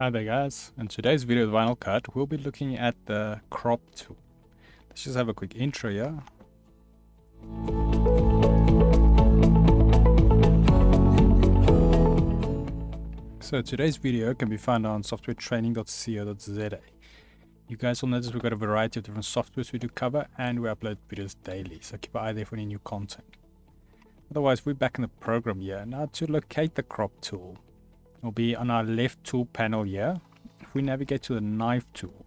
Hi there guys, in today's video with VinylCut we'll be looking at the crop tool. Let's just have a quick intro here. So today's video can be found on softwaretraining.co.za. You guys will notice we've got a variety of different softwares we do cover and we upload videos daily, so keep an eye there for any new content. Otherwise, we're back in the program here. Now to locate the crop tool, it'll be on our left tool panel here. If we navigate to the knife tool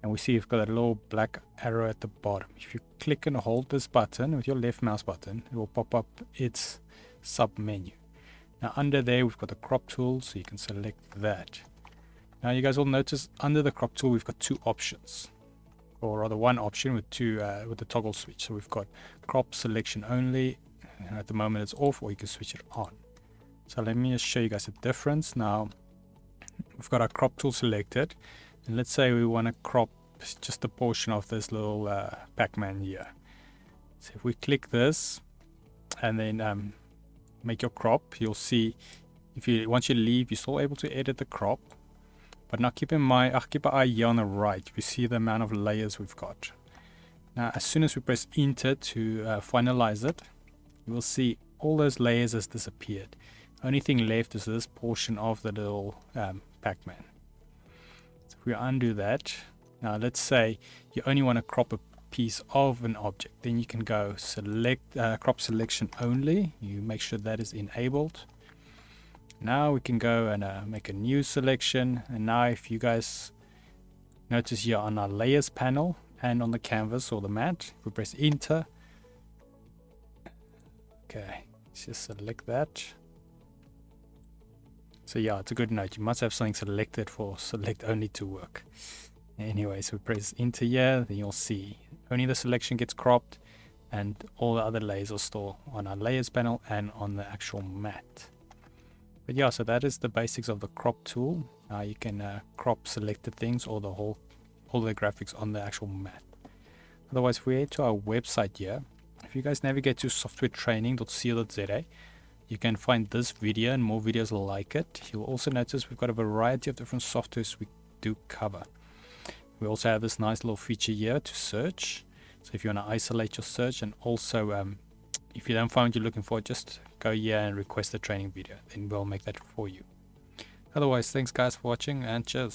and we see we've got a little black arrow at the bottom. If you click and hold this button with your left mouse button, it will pop up its sub menu. Now under there we've got the crop tool, so you can select that. Now you guys will notice under the crop tool we've got two options, or rather one option with two with the toggle switch. So we've got crop selection only, and at the moment it's off, or you can switch it on. So let me just show you guys the difference. Now we've got our crop tool selected, and let's say we want to crop just a portion of this little Pac-Man here. So if we click this and then make your crop, you'll see once you leave you're still able to edit the crop, but now keep in mind, keep an eye here on the right. We see the amount of layers we've got. Now as soon as we press enter to finalize it, you will see all those layers has disappeared. Only thing left is this portion of the little Pac-Man. So if we undo that, now let's say you only want to crop a piece of an object, then you can go select crop selection only. You make sure that is enabled. Now we can go and make a new selection, and now if you guys notice here on our layers panel and on the canvas or the mat, if we press enter, okay, let's just select that. So yeah, it's a good note. You must have something selected for select only to work. Anyway, so we press enter here, then you'll see only the selection gets cropped and all the other layers are still on our layers panel and on the actual mat. But yeah, so that is the basics of the crop tool. You can crop selected things or all the graphics on the actual mat. Otherwise, if we head to our website here, if you guys navigate to softwaretraining.co.za, you can find this video and more videos like it. You'll also notice we've got a variety of different softwares we do cover. We also have this nice little feature here to search. So if you want to isolate your search, and also if you don't find what you're looking for, just go here and request a training video, then we'll make that for you. Otherwise, thanks guys for watching, and cheers.